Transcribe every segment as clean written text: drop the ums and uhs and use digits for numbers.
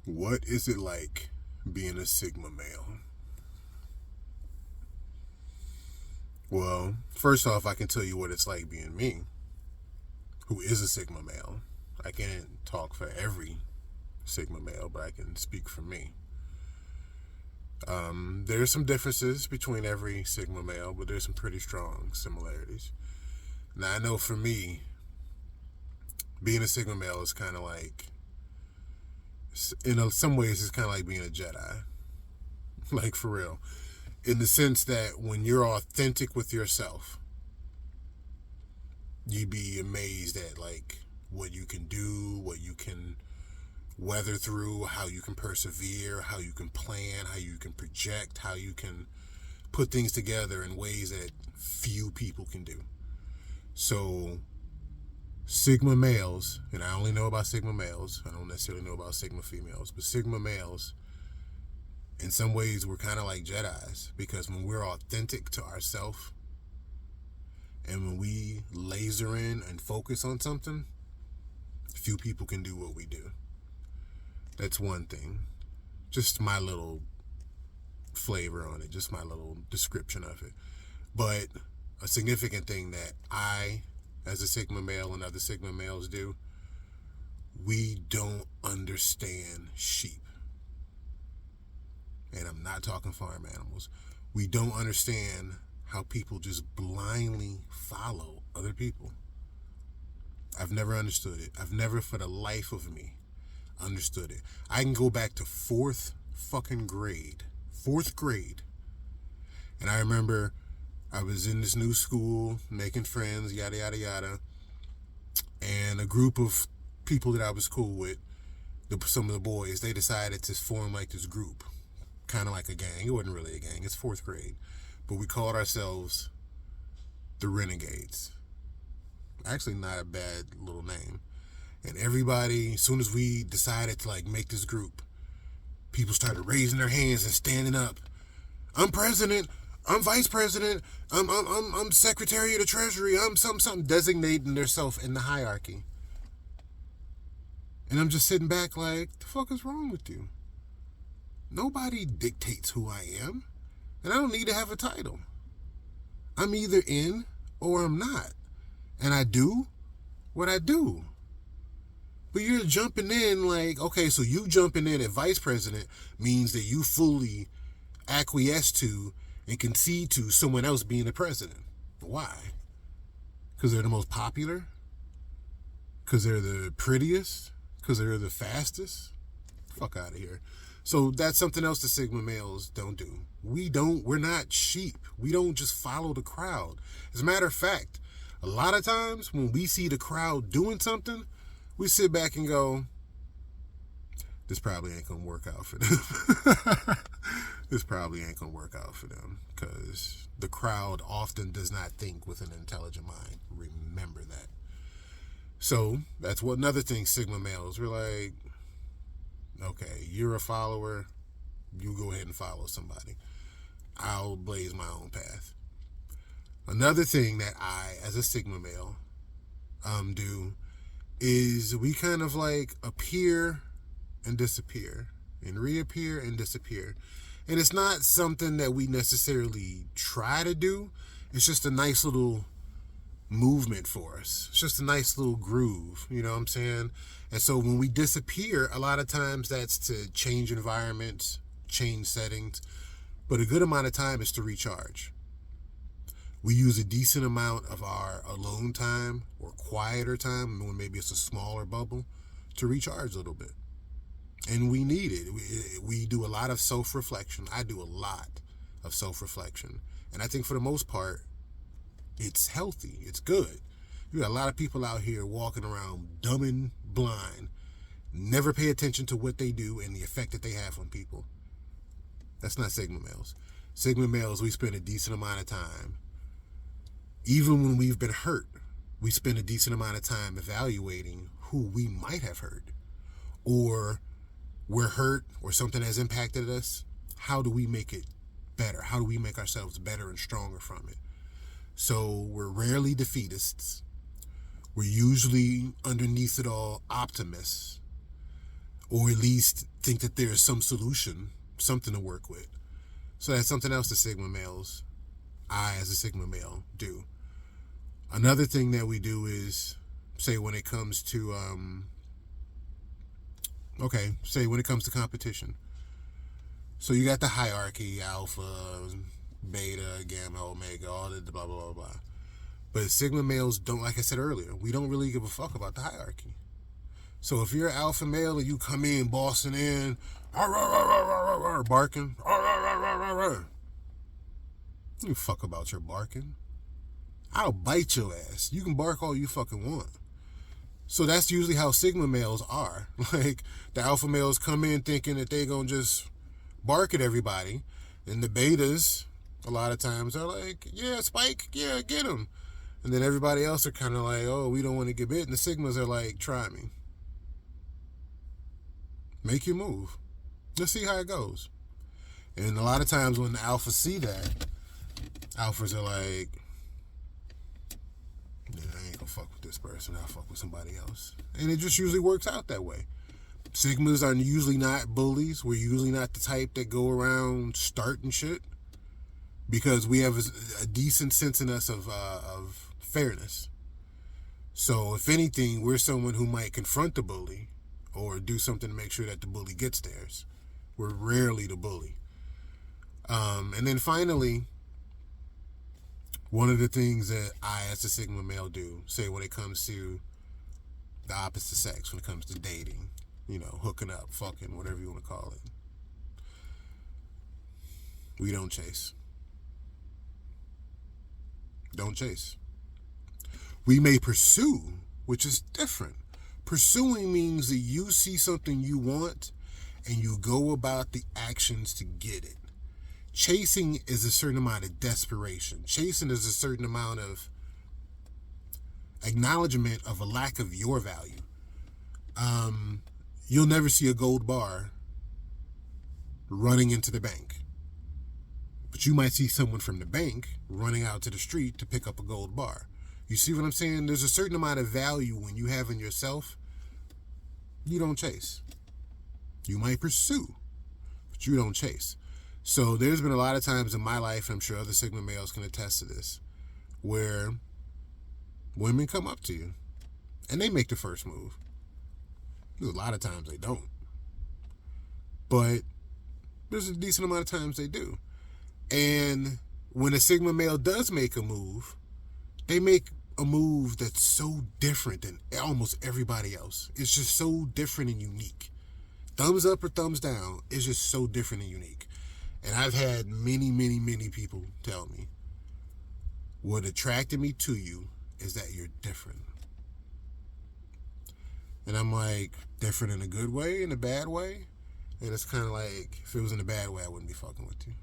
What is it like being a Sigma male? Well, first off, I can tell you what it's like being me, who is a Sigma male. I can't talk for every Sigma male, but I can speak for me. There's some differences between every Sigma male, but there's some pretty strong similarities. Now, I know for me, being a Sigma male is kind of like, some ways, it's kind of like being a Jedi. Like, for real. In the sense that when you're authentic with yourself, you'd be amazed at, like, what you can do, what you can weather through, how you can persevere, how you can plan, how you can project, how you can put things together in ways that few people can do. So, Sigma males, and I only know about Sigma males, I don't necessarily know about Sigma females, but Sigma males, in some ways, we're kind of like Jedis, because when we're authentic to ourselves, and when we laser in and focus on something, few people can do what we do. That's one thing. Just my little flavor on it, just my little description of it. But a significant thing that I, as a Sigma male and other Sigma males do, we don't understand sheep. And I'm not talking farm animals. We don't understand how people just blindly follow other people. I've never understood it. I've never, for the life of me, understood it. I can go back to fourth grade. And I remember I was in this new school, making friends, yada, yada, yada. And a group of people that I was cool with, some of the boys, they decided to form like this group. Kind of like a gang. It wasn't really a gang. It's fourth grade. But we called ourselves the Renegades. Actually, not a bad little name. And everybody, as soon as we decided to like make this group, people started raising their hands and standing up. I'm president. I'm vice president. I'm secretary of the treasury. I'm something, designating themselves in the hierarchy. And I'm just sitting back like, the fuck is wrong with you? Nobody dictates who I am, and I don't need to have a title. I'm either in or I'm not, and I do what I do. But you're jumping in like, okay, so you jumping in at vice president means that you fully acquiesce to and concede to someone else being the president. Why? Because they're the most popular? Because they're the prettiest? Because they're the fastest? Fuck out of here. So that's something else the Sigma males don't do. We're not sheep. We don't just follow the crowd. As a matter of fact, a lot of times when we see the crowd doing something, we sit back and go, this probably ain't gonna work out for them. This probably ain't gonna work out for them, because the crowd often does not think with an intelligent mind. Remember that. So that's what another thing Sigma males, we're like, okay, you're a follower, you go ahead and follow somebody. I'll blaze my own path. Another thing that I, as a Sigma male, do is we kind of like appear and disappear and reappear and disappear. And it's not something that we necessarily try to do. It's just a nice little movement for us. It's just a nice little groove, you know what I'm saying? And so when we disappear, a lot of times that's to change environments, change settings, but a good amount of time is to recharge. We use a decent amount of our alone time or quieter time, when maybe it's a smaller bubble, to recharge a little bit. And we need it. We do a lot of self-reflection. I do a lot of self-reflection. And I think for the most part, it's healthy. It's good. You got a lot of people out here walking around dumb and blind, never pay attention to what they do and the effect that they have on people. That's not Sigma males. Sigma males, we spend a decent amount of time. Even when we've been hurt, we spend a decent amount of time evaluating who we might have hurt. Or we're hurt or something has impacted us. How do we make it better? How do we make ourselves better and stronger from it? So we're rarely defeatists. We're usually, underneath it all, optimists. or at least think that there is some solution, something to work with. So that's something else that Sigma males, I as a Sigma male, do. Another thing that we do is, say when it comes to, when it comes to competition. So you got the hierarchy, alpha, beta, gamma, omega, all the blah, blah, blah, blah. But Sigma males don't, like I said earlier, we don't really give a fuck about the hierarchy. So if you're an alpha male and you come in bossing in, barking, you fuck about your barking. I'll bite your ass. You can bark all you fucking want. So that's usually how Sigma males are. Like, the alpha males come in thinking that they gonna just bark at everybody, and the betas, a lot of times, are like, yeah, Spike, yeah, get him. And then everybody else are kind of like, oh, we don't want to get bit. And the Sigmas are like, try me. Make your move. Let's see how it goes. And a lot of times when the alphas see that, alphas are like, yeah, I ain't gonna fuck with this person. I'll fuck with somebody else. And it just usually works out that way. Sigmas are usually not bullies. We're usually not the type that go around starting shit, because we have a decent sense in us of fairness. So if anything, we're someone who might confront the bully or do something to make sure that the bully gets theirs. We're rarely the bully. And then finally, one of the things that I, as a Sigma male, do, say when it comes to the opposite sex, when it comes to dating, hooking up, fucking, whatever you want to call it, we don't chase. Don't chase. We may pursue, which is different. Pursuing means that you see something you want and you go about the actions to get it. Chasing is a certain amount of desperation. Chasing is a certain amount of acknowledgement of a lack of your value. You'll never see a gold bar running into the bank. But you might see someone from the bank running out to the street to pick up a gold bar. You see what I'm saying? There's a certain amount of value when you have in yourself. You don't chase. You might pursue, but you don't chase. So there's been a lot of times in my life, and I'm sure other Sigma males can attest to this, where women come up to you and they make the first move. There's a lot of times they don't. But there's a decent amount of times they do. And when a Sigma male does make a move, they make a move that's so different than almost everybody else. It's just so different and unique. Thumbs up or thumbs down is just so different and unique. And I've had many, many, many people tell me, what attracted me to you is that you're different. And I'm like, different in a good way, in a bad way? And it's kind of like, if it was in a bad way, I wouldn't be fucking with you.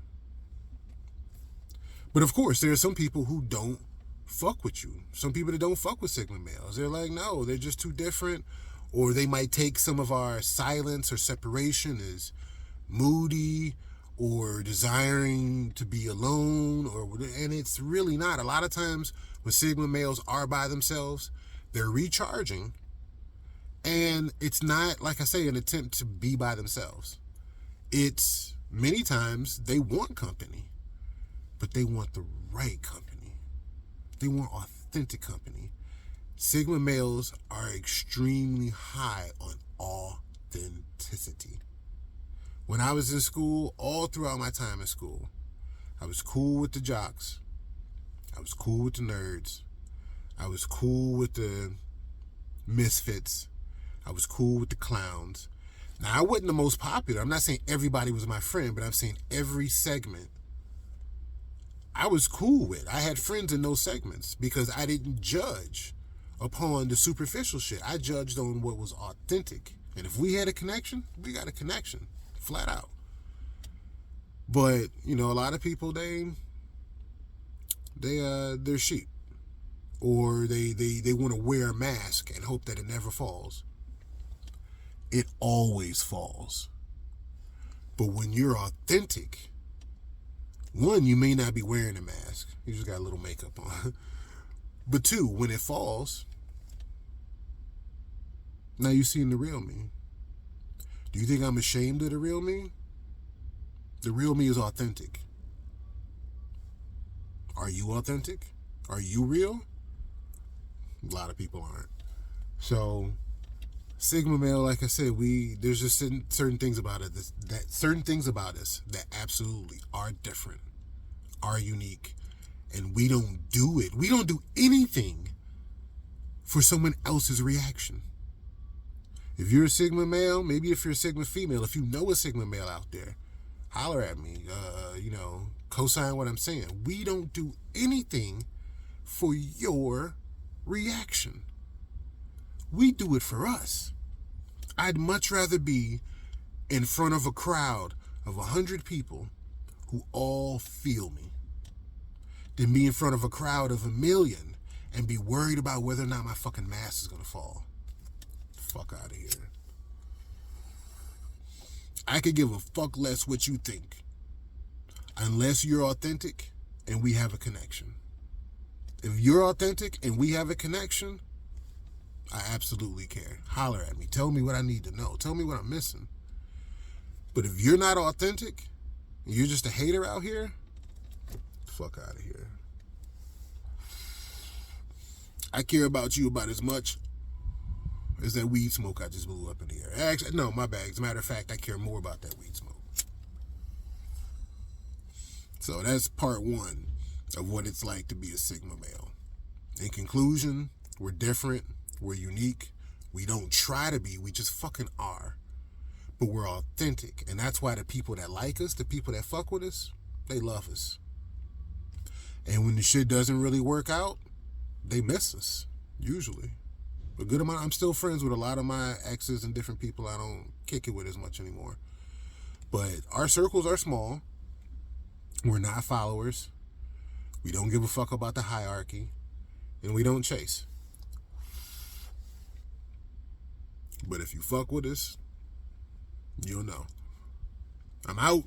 But of course, there are some people who don't fuck with you. Some people that don't fuck with Sigma males. They're like, no, they're just too different. Or they might take some of our silence or separation as moody or desiring to be alone, and it's really not. A lot of times when Sigma males are by themselves, they're recharging, and it's not, like I say, an attempt to be by themselves. It's many times they want company, but they want the right company. They want authentic company. Sigma males are extremely high on authenticity. When I was in school, all throughout my time in school, I was cool with the jocks. I was cool with the nerds. I was cool with the misfits. I was cool with the clowns. Now, I wasn't the most popular. I'm not saying everybody was my friend, but I'm saying every segment I was cool with. I had friends in those segments because I didn't judge upon the superficial shit. I judged on what was authentic. And if we had a connection, we got a connection. Flat out. But, a lot of people, they're sheep. Or they want to wear a mask and hope that it never falls. It always falls. But when you're authentic, one, you may not be wearing a mask. You just got a little makeup on. But two, when it falls, now you're seeing the real me. Do you think I'm ashamed of the real me? The real me is authentic. Are you authentic? Are you real? A lot of people aren't. So, SigmaMale, like I said, there's just certain things about it certain things about us that absolutely are different, are unique, and we don't do it. We don't do anything for someone else's reaction. If you're a Sigma male, maybe if you're a Sigma female, if you know a Sigma male out there, holler at me, co-sign what I'm saying. We don't do anything for your reaction. We do it for us. I'd much rather be in front of a crowd of 100 people who all feel me than be in front of a crowd of 1 million and be worried about whether or not my fucking mask is going to fall. Fuck out of here. I could give a fuck less what you think, unless you're authentic and we have a connection. If you're authentic and we have a connection, I absolutely care. Holler at me. Tell me what I need to know. Tell me what I'm missing. But if you're not authentic and you're just a hater out here, fuck out of here. I care about you about as much as that weed smoke I just blew up in the air. Actually, no, my bad. As a matter of fact, I care more about that weed smoke. So that's part one of what it's like to be a Sigma male. In conclusion, we're different. We're unique. We don't try to be. We just fucking are. But we're authentic. And that's why the people that like us, the people that fuck with us, they love us. And when the shit doesn't really work out, they miss us, usually. A good amount. I'm still friends with a lot of my exes and different people I don't kick it with as much anymore. But our circles are small. We're not followers. We don't give a fuck about the hierarchy. And we don't chase. But if you fuck with us, you'll know. I'm out.